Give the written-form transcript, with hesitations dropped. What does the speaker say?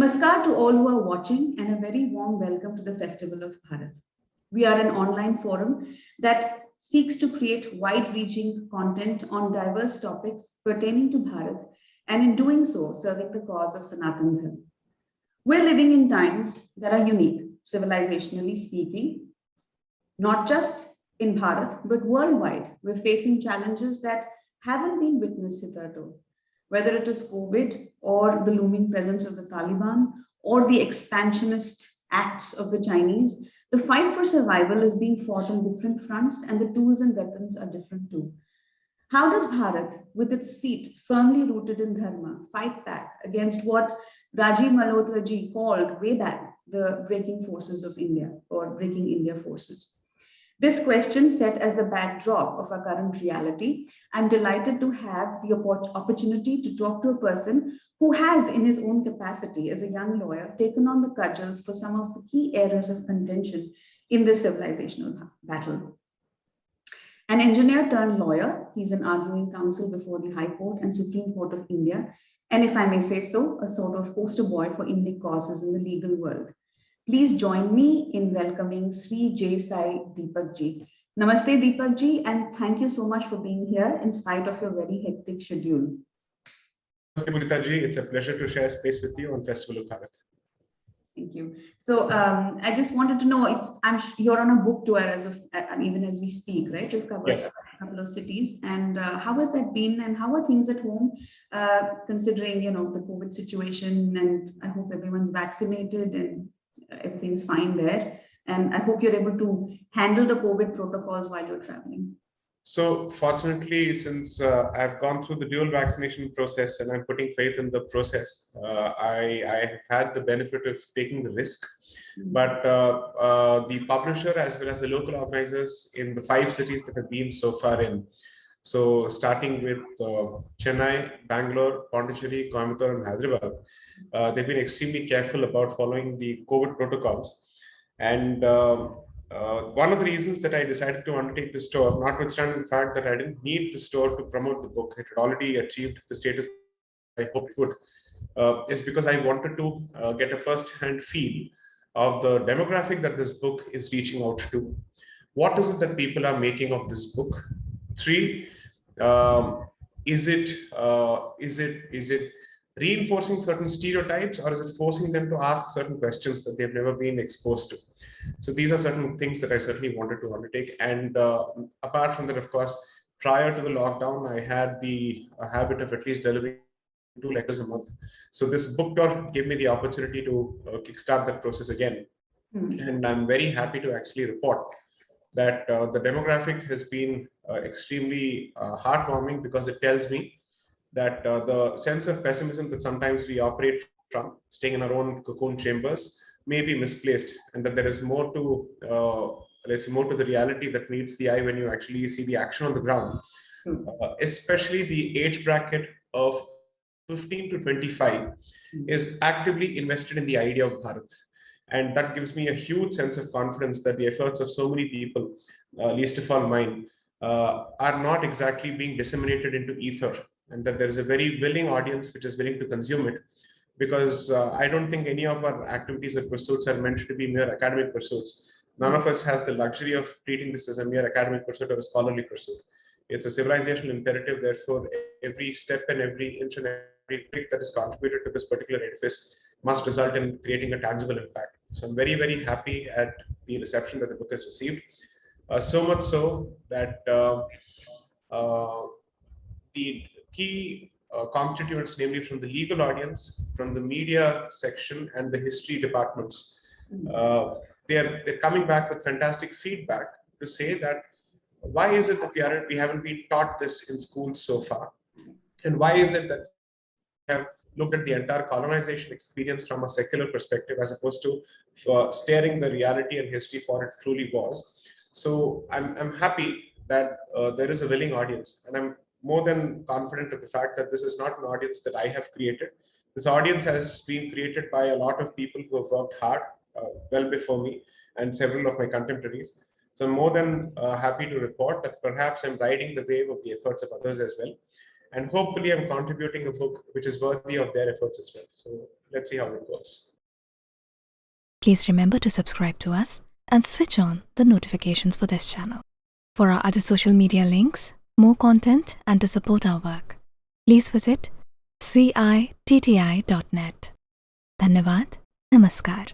Namaskar to all who are watching and a very warm welcome to the Festival of Bharat. We are an online forum that seeks to create wide-reaching content on diverse topics pertaining to Bharat and in doing so serving the cause of Sanatan Dharma. We're living in times that are unique, civilizationally speaking, not just in Bharat but worldwide. We're facing challenges that haven't been witnessed hitherto. Whether it is COVID or the looming presence of the Taliban or the expansionist acts of the Chinese, the fight for survival is being fought on different fronts and the tools and weapons are different too. How does Bharat, with its feet firmly rooted in Dharma, fight back against what Rajiv Malhotra ji called way back the breaking forces of India or breaking India forces? This question set as the backdrop of our current reality. I'm delighted to have the opportunity to talk to a person who has, in his own capacity as a young lawyer, taken on the cudgels for some of the key areas of contention in this civilizational battle. An engineer turned lawyer, he's an arguing counsel before the High Court and Supreme Court of India, and if I may say so, a sort of poster boy for Indic causes in the legal world. Please join me in welcoming Sri J. Sai Deepak ji. Namaste Deepak ji, and thank you so much for being here in spite of your very hectic schedule. Namaste Mudita ji, it's a pleasure to share space with you on Festival of Bharat. Thank you. So I just wanted to know, you're on a book tour even as we speak, right? You've covered Yes. a couple of cities, and how has that been? And how are things at home, considering the COVID situation? And I hope everyone's vaccinated and everything's fine there. And I hope you're able to handle the COVID protocols while you're traveling. So fortunately, since I've gone through the dual vaccination process and I'm putting faith in the process, I have had the benefit of taking the risk. But the publisher as well as the local organizers in the 5 cities that have been so far in, so starting with Chennai, Bangalore, Pondicherry, Coimbatore and Hyderabad, they've been extremely careful about following the COVID protocols. And one of the reasons that I decided to undertake this tour, notwithstanding the fact that I didn't need this tour to promote the book, it had already achieved the status I hoped it would, is because I wanted to get a first-hand feel of the demographic that this book is reaching out to. What is it that people are making of this book? 3, is it reinforcing certain stereotypes, or is it forcing them to ask certain questions that they've never been exposed to? So these are certain things that I certainly wanted to undertake. And apart from that, of course, prior to the lockdown, I had the habit of at least delivering 2 letters a month. So this book tour gave me the opportunity to kickstart that process again. And I'm very happy to actually report that the demographic has been extremely heartwarming, because it tells me that the sense of pessimism that sometimes we operate from, staying in our own cocoon chambers, may be misplaced, and that there is more to, let's say, more to the reality that meets the eye when you actually see the action on the ground. Especially the age bracket of 15 to 25 is actively invested in the idea of Bharat. And that gives me a huge sense of confidence that the efforts of so many people, least of all mine, are not exactly being disseminated into ether, and that there is a very willing audience which is willing to consume it. Because I don't think any of our activities or pursuits are meant to be mere academic pursuits. None of us has the luxury of treating this as a mere academic pursuit or a scholarly pursuit. It's a civilizational imperative. Therefore, every step and every inch and every brick that is contributed to this particular edifice must result in creating a tangible impact. So I'm very, very happy at the reception that the book has received. So much so that the key constituents, namely from the legal audience, from the media section and the history departments, they're coming back with fantastic feedback to say that why is it that we haven't been taught this in schools so far, and why is it that we have looked at the entire colonization experience from a secular perspective as opposed to staring the reality and history for it truly was. So I'm happy that there is a willing audience, and I'm more than confident of the fact that this is not an audience that I have created. This audience has been created by a lot of people who have worked hard well before me and several of my contemporaries. So I'm more than happy to report that perhaps I'm riding the wave of the efforts of others as well. And hopefully I'm contributing a book which is worthy of their efforts as well. So let's see how it goes. Please remember to subscribe to us and switch on the notifications for this channel. For our other social media links, more content, and to support our work, please visit citti.net. Dhanyavad. Namaskar.